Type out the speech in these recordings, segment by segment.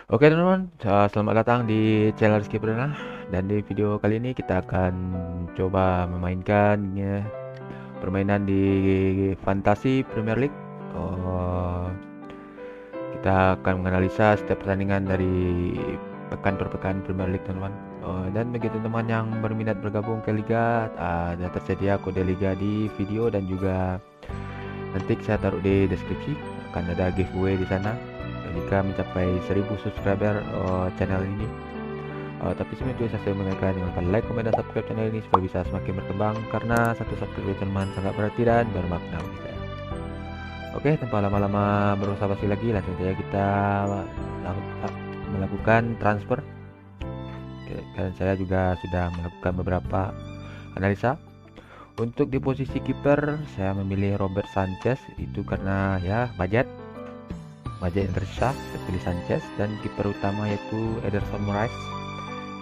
Oke teman-teman, selamat datang di channel Rizky Perdana. Dan di video kali ini kita akan coba memainkan permainan di Fantasy Premier League. Kita akan menganalisa setiap pertandingan dari pekan per pekan Premier League teman-teman. Dan bagi teman-teman yang berminat bergabung ke Liga, ada tersedia kode Liga di video dan juga nanti saya taruh di deskripsi. Akan ada giveaway di sana jika mencapai 1000 subscriber channel ini. Tapi sebelum itu saya mengingatkan dengan like, komen, dan subscribe channel ini supaya bisa semakin berkembang, karena satu subscribe teman sangat berarti dan bermakna bagi saya. Oke, tanpa lama-lama berusaha basi lagi, langsung saja kita melakukan transfer. Dan saya juga sudah melakukan beberapa analisa. Untuk di posisi kiper saya memilih Robert Sanchez, itu karena ya budget yang tersisa, saya pilih Sanchez. Dan kiper utama yaitu Ederson Moraes,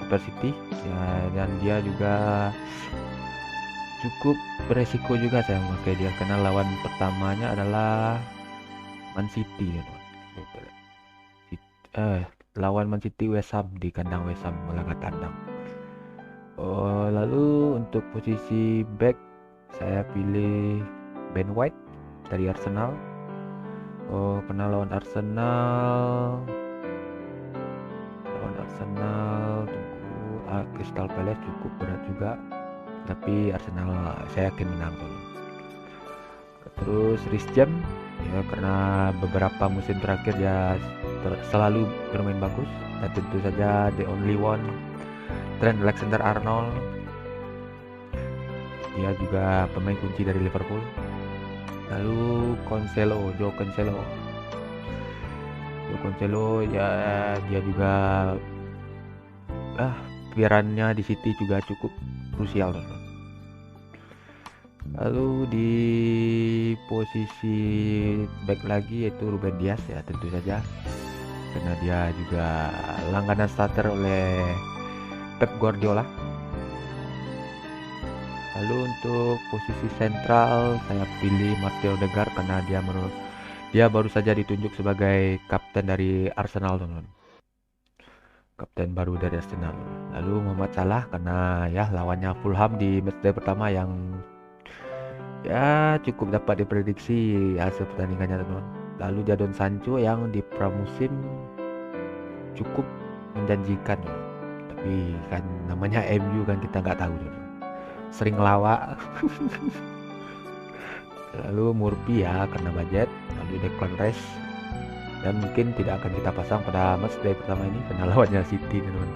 kiper City ya, dan dia juga cukup beresiko juga saya memakai dia karena lawan pertamanya adalah Man City ya, lawan Man City West Ham, di kandang West Ham melawan tandang. Lalu untuk posisi back saya pilih Ben White dari Arsenal. Karena lawan Arsenal Crystal Palace cukup berat juga, tapi Arsenal saya yakin menang tuh. Terus Reece James ya, karena beberapa musim terakhir dia selalu bermain bagus. Dan tentu saja the only one, Trent Alexander-Arnold, dia juga pemain kunci dari Liverpool. Lalu Joe Cancelo ya, dia juga perannya di City juga cukup krusial. Lalu di posisi back lagi yaitu Ruben Dias ya, tentu saja karena dia juga langganan starter oleh Pep Guardiola. Lalu untuk posisi sentral saya pilih Martin Odegaard karena dia baru saja ditunjuk sebagai kapten dari Arsenal, teman-teman. Kapten baru dari Arsenal. Lalu Muhammad Salah karena ya lawannya Fulham di matchday pertama yang ya cukup dapat diprediksi hasil pertandingannya, teman-teman. Lalu Jadon Sancho yang di pramusim cukup menjanjikan, tapi kan namanya MU kan, kita nggak tahu, teman. Sering lawak. Lalu Murphy ya karena budget. Lalu Declan Rice, dan mungkin tidak akan kita pasang pada matchday pertama ini karena lawannya City, teman-teman.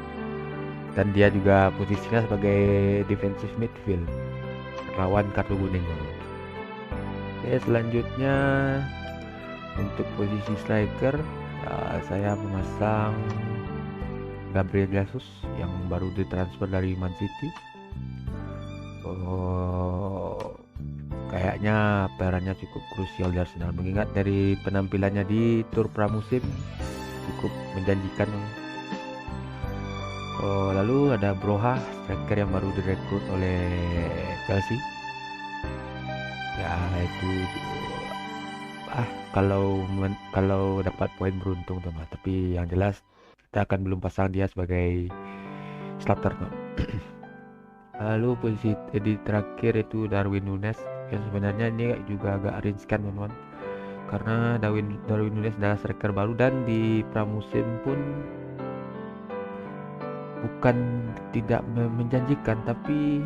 Dan dia juga posisinya sebagai defensive midfield rawan kartu kuning, teman-teman. Oke, selanjutnya untuk posisi striker saya memasang Gabriel Jesus yang baru ditransfer dari Man City. Kayaknya perannya cukup krusial di Arsenal, mengingat dari penampilannya di tur pramusim cukup menjanjikan. Lalu ada Broha, striker yang baru direkrut oleh Chelsea. Ya itu kalau dapat poin beruntung, teman. Tapi yang jelas kita akan belum pasang dia sebagai starter, teman. Lalu posisi di terakhir itu Darwin Núñez, yang sebenarnya ini juga agak riskan, teman-teman, karena Darwin Núñez adalah striker baru dan di pramusim pun bukan tidak menjanjikan, tapi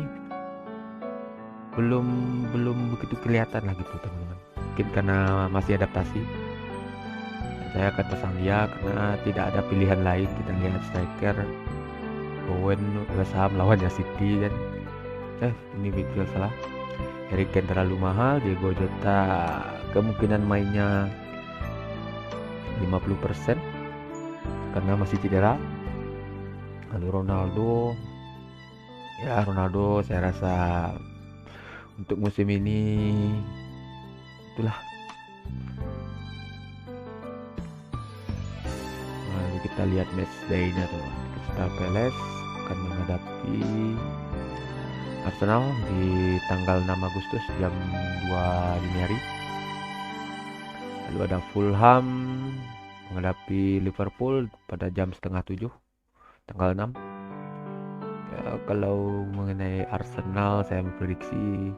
belum begitu kelihatan lah gitu, teman-teman. Mungkin karena masih adaptasi. Saya akan pasang dia karena tidak ada pilihan lain. Kita lihat striker Bowen West Ham lawannya City, dan ini video salah. Harry Kane terlalu mahal. Diego Jota kemungkinan mainnya 50% karena masih cedera. Lalu Ronaldo saya rasa untuk musim ini itulah. Lalu kita lihat match day-nya tuh. Crystal Palace akan menghadapi Arsenal di tanggal 6 Agustus jam 2 dini hari. Lalu ada Fulham menghadapi Liverpool pada jam setengah 7 tanggal 6. Ya, kalau mengenai Arsenal, saya memprediksi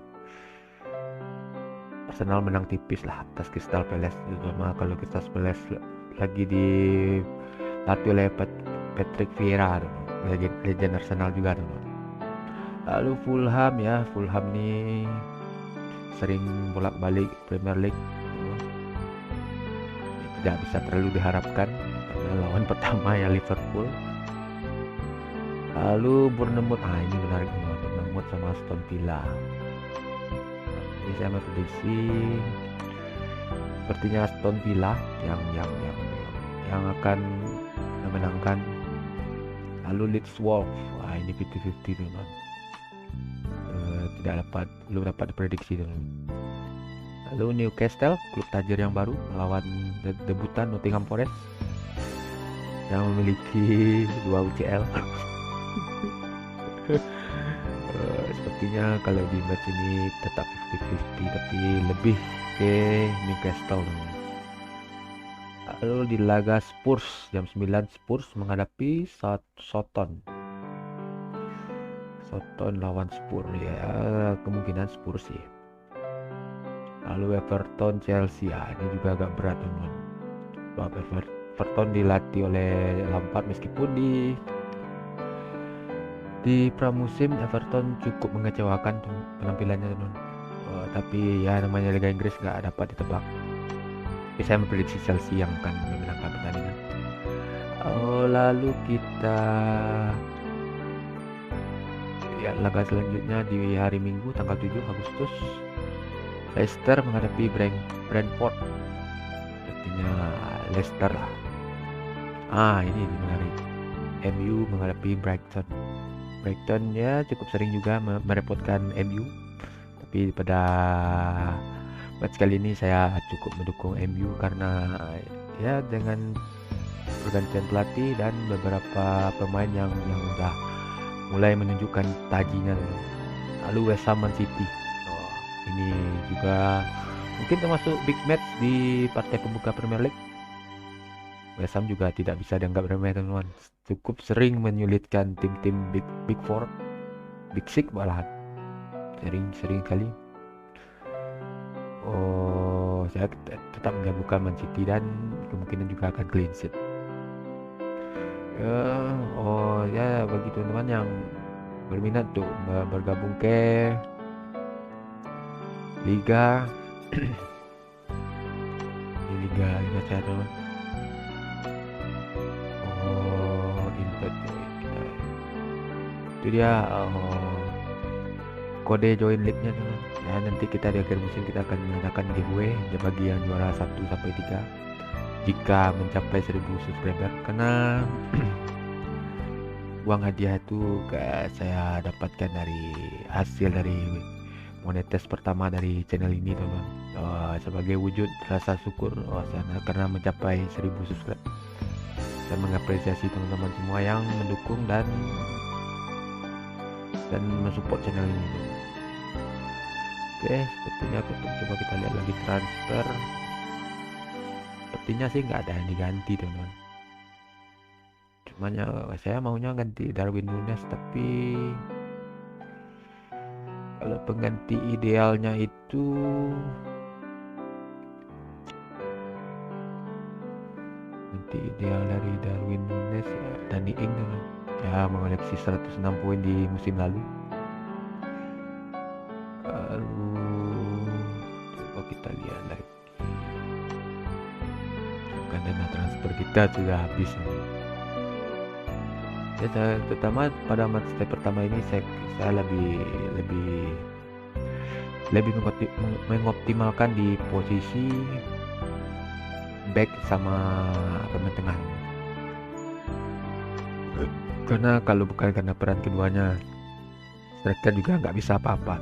Arsenal menang tipis lah atas Crystal Palace, terutama kalau Crystal Palace lagi dilatih oleh Patrick Vieira, legend Arsenal juga tuh. Lalu Fulham nih sering bolak-balik Premier League, tidak bisa terlalu diharapkan karena lawan pertama ya Liverpool. Lalu Bournemouth, ini menarik nih, Bournemouth sama Aston Villa. Ini saya memprediksi sepertinya Aston Villa yang akan memenangkan. Lalu Leeds Wolves, ini 50-50 teman. Belum dapat diprediksi teman. Lalu Newcastle, klub tajir yang baru, melawan debutan Nottingham Forest yang memiliki 2 UCL. Sepertinya kalau di match ini tetap 50-50, tapi lebih ke Newcastle. Lalu di laga Spurs jam 9, Spurs menghadapi Southampton lawan Spurs, ya kemungkinan Spurs sih. Lalu Everton Chelsea, ini juga agak berat teman. Sebab Everton dilatih oleh Lampard, meskipun di pramusim Everton cukup mengecewakan penampilannya teman. Tapi ya namanya Liga Inggris nggak dapat ditebak. Tapi saya memprediksi Chelsea yang akan memenangkan pertandingan. Lalu kita lihat laga selanjutnya di hari Minggu tanggal 7 Agustus. Leicester menghadapi Brentford. Artinya Leicester lah. Ini menarik. MU menghadapi Brighton. Brighton ya cukup sering juga merepotkan MU. Tapi pada match kali ini saya cukup mendukung MU karena ya dengan pergantian pelatih dan beberapa pemain yang udah mulai menunjukkan tajinya. Lalu West Ham Man City, ini juga mungkin termasuk big match di partai pembuka Premier League. West Ham juga tidak bisa dianggap remeh teman-teman, cukup sering menyulitkan tim-tim big four, big six malahan, sering kali. Saya tetap menjagokan Man City dan kemungkinan juga akan clean sheet. Ya bagi teman-teman yang berminat untuk bergabung ke Liga di Liga saya teman. Invite kita. Itu dia kode join league-nya teman. Ya nanti kita di akhir musim kita akan mengadakan giveaway bagi yang juara 1 sampai 3 jika mencapai 1000 subscriber, karena uang hadiah itu saya dapatkan dari hasil dari monetis pertama dari channel ini teman. Sebagai wujud rasa syukur karena mencapai 1000 subscriber. Saya mengapresiasi teman-teman semua yang mendukung dan mensupport channel ini teman. Oke, sepertinya coba kita lihat lagi transfer. Sepertinya sih nggak ada yang diganti teman. Cuman ya saya maunya ganti Darwin Núñez, tapi kalau pengganti idealnya itu ideal dari Darwin Núñez ya Danny Ings teman. Ya mengoleksi 106 poin di musim lalu. Lalu coba kita lihat lagi. Dana transfer kita sudah habis ini. Ya, terutama pada match pertama ini saya lebih mengoptimalkan di posisi back sama pemain tengah. Karena kalau bukan karena peran keduanya, striker juga nggak bisa apa-apa.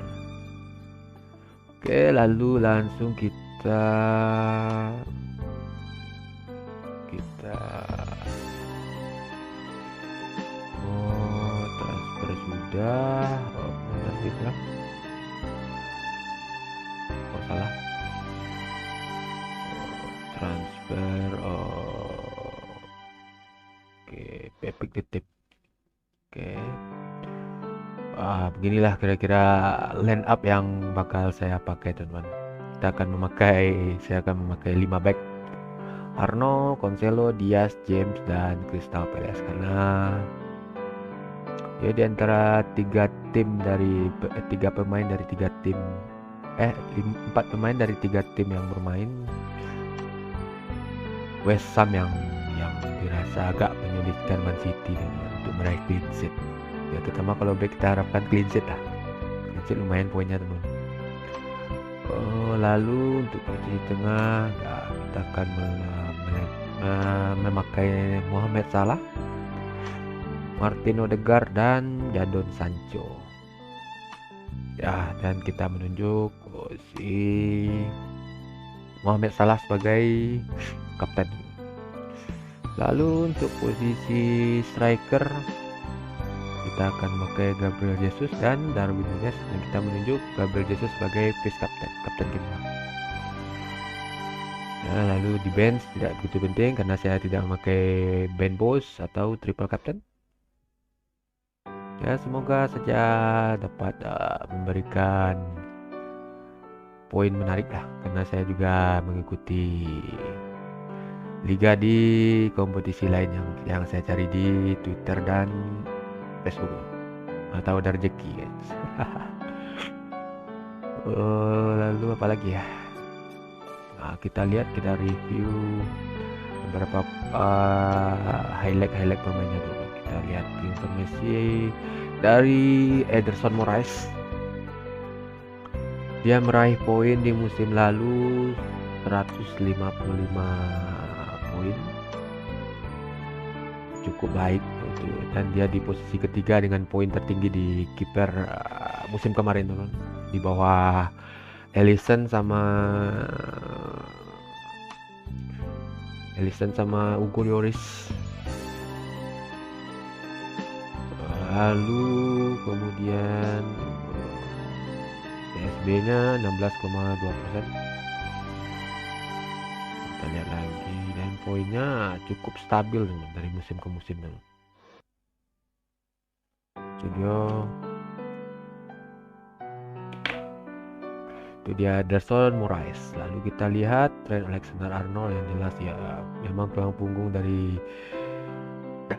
Oke, lalu langsung kita transfer sudah. Salah transfer pick the tip. Oke. Beginilah kira-kira line up yang bakal saya pakai, teman-teman. Saya akan memakai 5 back. Arno, Cancelo, Diaz, James, dan Crystal Palace, karena ya di antara 3 pemain dari 3 tim 4 pemain dari 3 tim yang bermain, West Ham yang dirasa agak menyulitkan Man City untuk meraih clean sheet. Ya terutama kalau back kita harapkan clean sheet lah. Clean sheet lumayan poinnya, teman. Lalu untuk posisi tengah ya, kita akan memakai Mohamed Salah, Martin Odegaard, dan Jadon Sancho. Ya, dan kita menunjuk si Mohamed Salah sebagai kapten. Lalu untuk posisi striker kita akan memakai Gabriel Jesus dan Darwin Nunez, dan kita menunjuk Gabriel Jesus sebagai vice kapten kita. Ya, lalu di bench tidak begitu penting karena saya tidak memakai Ben Boss atau triple captain. Ya, semoga saja dapat memberikan poin menarik lah, karena saya juga mengikuti liga di kompetisi lain yang saya cari di Twitter dan Facebook. Atau ada rezeki, guys. Lalu apa lagi ya? Kita review beberapa highlight pemainnya dulu. Kita lihat informasi dari Ederson Moraes. Dia meraih poin di musim lalu 155 poin, cukup baik itu, dan dia di posisi ketiga dengan poin tertinggi di kiper musim kemarin, teman, di bawah Alisson sama Hugo Lloris. Lalu kemudian PSB-nya 16,2%. Kita lihat lagi, dan poinnya cukup stabil dari musim ke musim. Studio itu dia Ederson Moraes. Lalu kita lihat Trent Alexander-Arnold, yang jelas ya memang tulang punggung dari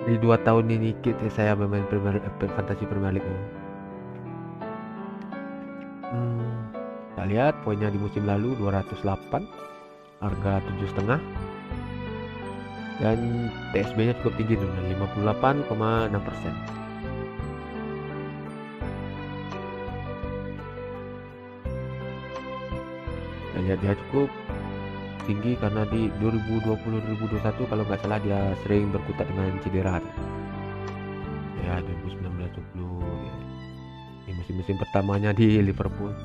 2 tahun ini saya bermain Fantasy Premier League. Kita lihat poinnya di musim lalu 208, harga 7,5, dan TSB-nya cukup tinggi dengan 58,6%. Lihat dia cukup tinggi karena di 2020-2021 kalau nggak salah dia sering berkutat dengan cedera. Ya 2019-20 ya. Di musim-musim pertamanya di Liverpool.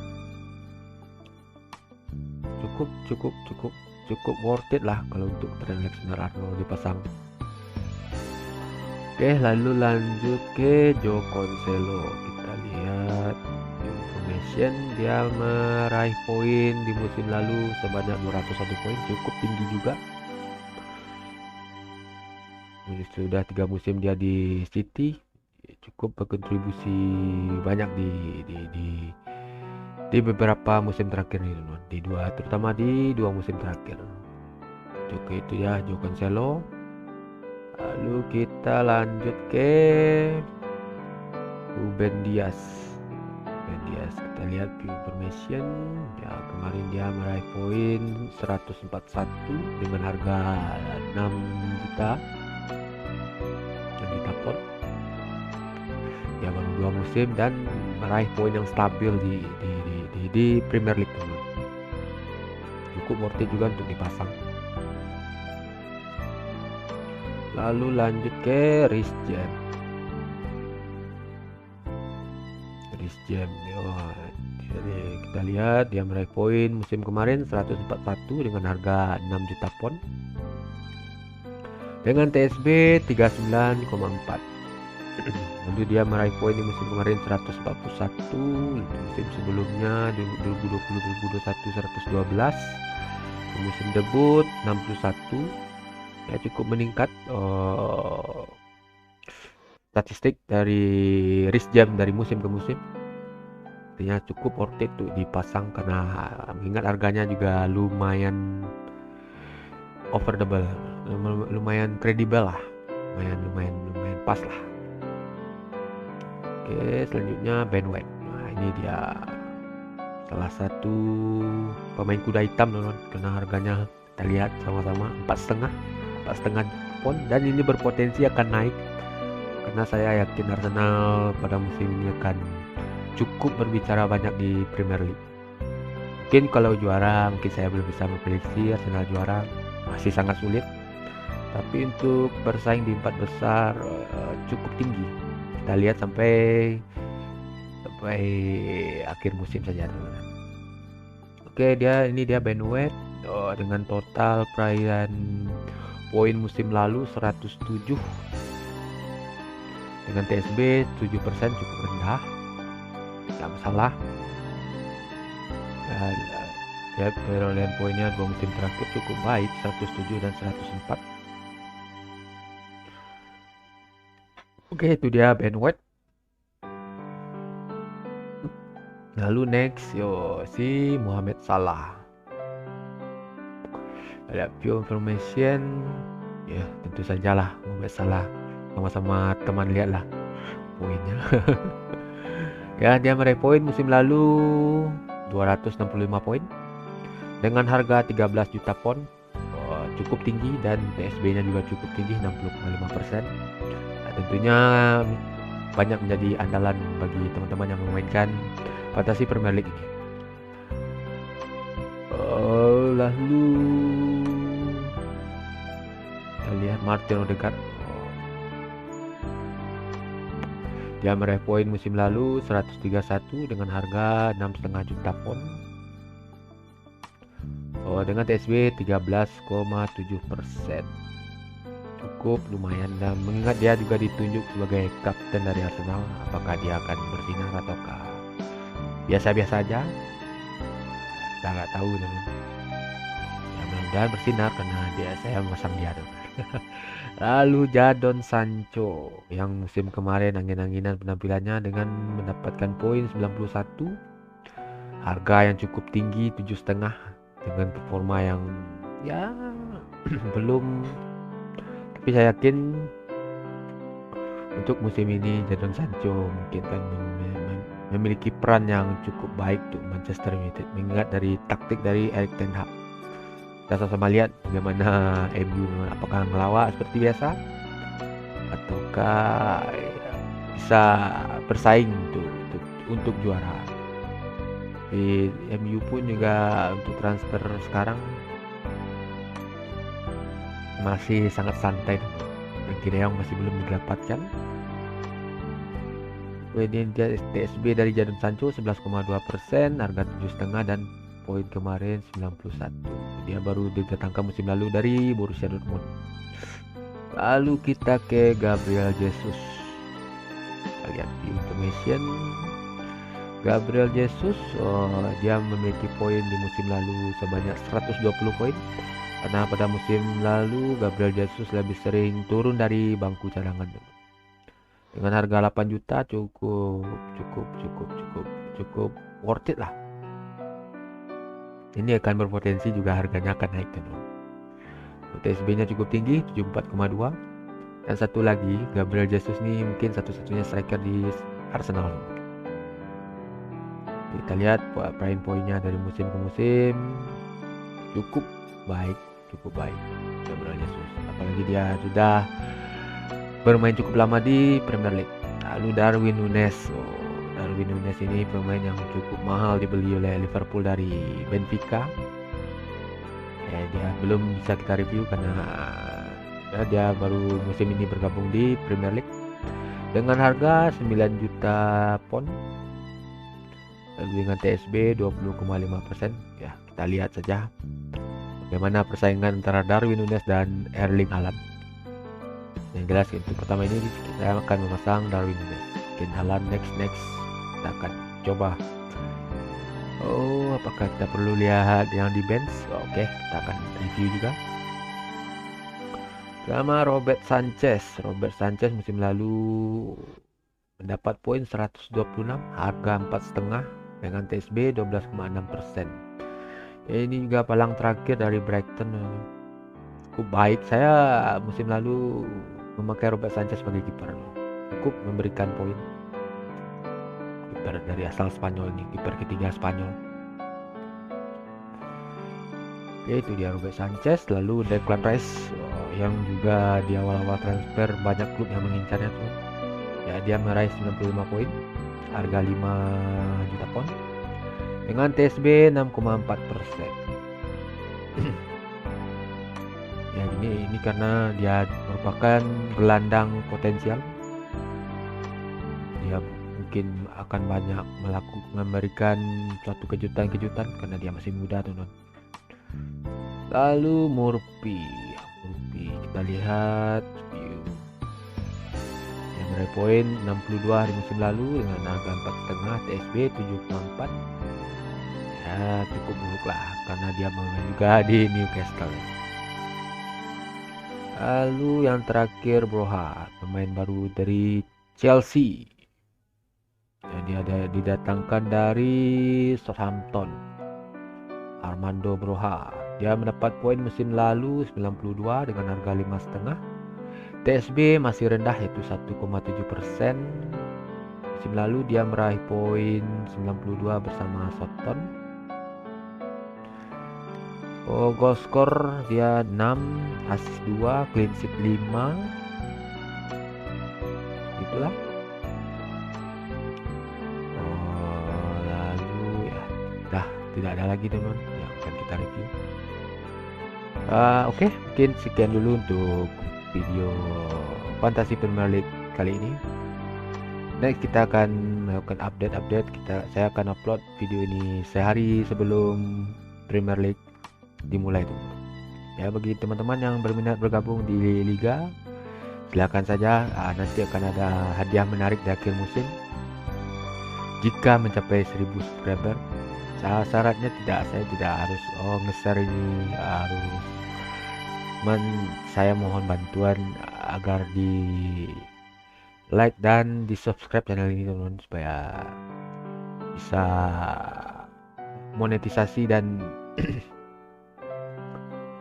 Cukup worth it lah kalau untuk Trent Alexander-Arnold dipasang. Oke, lalu lanjut ke Joe Cancelo. Kita lihat dia meraih poin di musim lalu sebanyak 201 poin, cukup tinggi juga. Sudah 3 musim dia di City, cukup berkontribusi banyak di beberapa musim terakhir ini, terutama di 2 musim terakhir. Oke, itu ya Joe Cancelo. Lalu kita lanjut ke Ruben Dias. Kita lihat information ya, kemarin dia meraih poin 141 dengan harga 6 juta pot. Ya baru 2 musim dan meraih poin yang stabil di Premier League, teman. Cukup worth it juga untuk dipasang. Lalu lanjut ke Reece James. Jadi kita lihat dia meraih poin musim kemarin 141 dengan harga 6 juta pon dengan TSB 39,4. Lalu dia meraih poin di musim kemarin 141, musim sebelumnya 2020-2021 112, musim debut 61. Ya cukup meningkat statistik dari risk jam dari musim ke musim, artinya cukup worth it tuh dipasang karena mengingat harganya juga lumayan affordable, lumayan kredibel lah, lumayan pas lah. Oke, selanjutnya Ben White. Nah, ini dia salah satu pemain kuda hitam teman-teman, karena harganya kita lihat sama-sama 4,5 pon, dan ini berpotensi akan naik karena saya yakin Arsenal pada musim ini akan cukup berbicara banyak di Premier League. Mungkin kalau juara mungkin saya belum bisa memprediksi Arsenal juara, masih sangat sulit, tapi untuk bersaing di 4 besar cukup tinggi. Kita lihat sampai akhir musim saja teman-teman. Oke, ini dia Ben White dengan total perairan poin musim lalu 107 dengan TSB 7%, cukup rendah, tidak masalah. Dan ya, perolehan poinnya 2 musim terakhir cukup baik, 107 dan 104. Oke, itu dia Ben White. Lalu next si Mohamed Salah. Ada pure information, ya tentu sajalah Mohamed Salah, sama-sama teman lihatlah poinnya. Ya, dia meraih poin musim lalu 265 poin dengan harga 13 juta pon, cukup tinggi, dan TSB-nya juga cukup tinggi 60,5%. Nah, tentunya banyak menjadi andalan bagi teman-teman yang memainkan fantasi Premier League ini. Lalu kita lihat Martin Odegaard. Dia meraih poin musim lalu 131 dengan harga 6,5 juta pon, dengan TSB 13,7%. Cukup lumayan, dan mengingat dia juga ditunjuk sebagai kapten dari Arsenal, apakah dia akan bersinar ataukah biasa-biasa aja, kita nggak tahu teman. Ya, mudah-mudahan bersinar karena saya memasang dia teman. Lalu Jadon Sancho yang musim kemarin angin-anginan penampilannya dengan mendapatkan poin 91, harga yang cukup tinggi 7,5 dengan performa yang ya belum, tapi saya yakin untuk musim ini Jadon Sancho mungkin kan memiliki peran yang cukup baik untuk Manchester United, mengingat dari taktik dari Erik ten Hag. Kita sama-sama lihat bagaimana MU, apakah ngelawak seperti biasa ataukah bisa bersaing untuk juara. Di MU pun juga untuk transfer sekarang masih sangat santai, mungkin yang masih belum didapatkan. Kemudian TSB dari Jadon Sancho 11,2%, harga 7,5, dan poin kemarin 91. Dia baru didatangkan musim lalu dari Borussia Dortmund. Lalu kita ke Gabriel Jesus. Kita lihat di information. Gabriel Jesus dia memiliki poin di musim lalu sebanyak 120 poin. Karena pada musim lalu Gabriel Jesus lebih sering turun dari bangku cadangan. Dengan harga 8 juta cukup worth it lah. Ini akan berpotensi juga harganya akan naik teman. TSB-nya cukup tinggi 74,2. Dan satu lagi, Gabriel Jesus ini mungkin satu-satunya striker di Arsenal. Kita lihat poin-poinnya dari musim ke musim cukup baik Gabriel Jesus. Apalagi dia sudah bermain cukup lama di Premier League. Lalu Darwin Núñez. Darwin Núñez ini pemain yang cukup mahal dibeli oleh Liverpool dari Benfica. Dia belum bisa kita review karena dia baru musim ini bergabung di Premier League dengan harga 9 juta pon. Lalu dengan TSB 20,5%. Ya, kita lihat saja bagaimana persaingan antara Darwin Núñez dan Erling Haaland. Yang jelas untuk pertama ini kita akan memasang Darwin Núñez. Mungkin Haaland next kita akan coba. Apakah kita perlu lihat yang di bench? Oke, kita akan review juga. Sama Robert Sanchez. Robert Sanchez musim lalu mendapat poin 126, harga 4,5 dengan TSB 12,6%. Ini juga palang terakhir dari Brighton. Cukup baik. Saya musim lalu memakai Robert Sanchez sebagai kiper. Cukup memberikan poin. Kiper dari asal Spanyol nih, kiper ketiga Spanyol. Oke, itu dia Robert Sanchez. Lalu Declan Rice yang juga di awal-awal transfer banyak klub yang mengincarnya tuh. Ya, dia meraih 95 poin, harga 5 juta pound dengan TSB 6,4%. Ya, ini karena dia merupakan gelandang potensial. Dia mungkin akan banyak memberikan suatu kejutan-kejutan karena dia masih muda tuh, non. Lalu Murphy kita lihat yang meraih poin 62 di musim lalu dengan harga 4,5, TSB 7,4. Ya, cukup buruk lah karena dia bermain juga di Newcastle. Lalu yang terakhir Broha, pemain baru dari Chelsea. Dia didatangkan dari Southampton. Armando Broha. Dia mendapat poin musim lalu 92 dengan harga 5,5. TSB masih rendah yaitu 1,7%. Musim lalu dia meraih poin 92 bersama Southampton. Goal score dia 6, assist 2, clean sheet 5. Itulah. Lalu ya dah tidak ada lagi teman yang akan kita review. Oke, mungkin sekian dulu untuk video Fantasy Premier League kali ini. Next kita akan melakukan update. Saya akan upload video ini sehari sebelum Premier League dimulai tuh. Ya, bagi teman-teman yang berminat bergabung di Liga, silakan saja. Nanti akan ada hadiah menarik di akhir musim jika mencapai 1000 subscriber. Syaratnya saya tidak harus nge-share ini, harus saya mohon bantuan agar di like dan di subscribe channel ini teman-teman supaya bisa monetisasi dan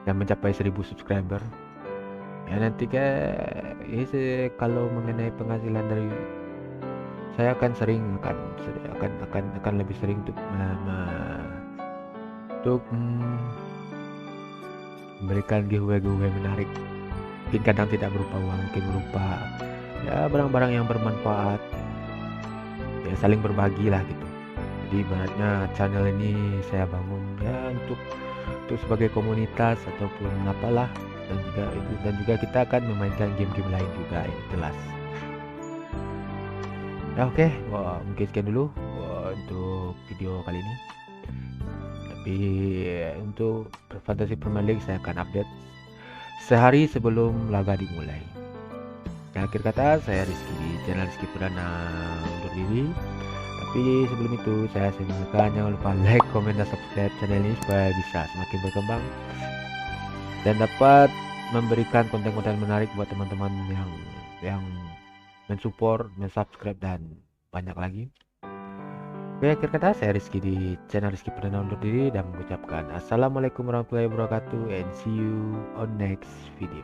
mencapai 1000 subscriber. Ya, nanti kalau mengenai penghasilan dari saya akan lebih sering untuk memberikan giveaway menarik. Mungkin kadang tidak berupa uang, mungkin berupa ya barang-barang yang bermanfaat. Ya, saling berbagi lah gitu. Jadi ibaratnya channel ini saya bangun ya untuk sebagai komunitas ataupun apalah, dan juga kita akan memainkan game-game lain juga ya, jelas. Ya, oke. Mungkin sekian dulu untuk video kali ini. Tapi untuk Fantasy Premier League saya akan update sehari sebelum laga dimulai. Akhir kata, saya Rizky di channel Rizky Perdana undur diri. Tapi sebelum itu saya ingatkan jangan lupa like, komen, dan subscribe channel ini supaya bisa semakin berkembang dan dapat memberikan konten-konten menarik buat teman-teman yang mensupport, mensubscribe, dan banyak lagi. Oke, akhir kata saya Rizky di channel Rizky Perdana undur diri dan mengucapkan Assalamualaikum warahmatullahi wabarakatuh and see you on next video.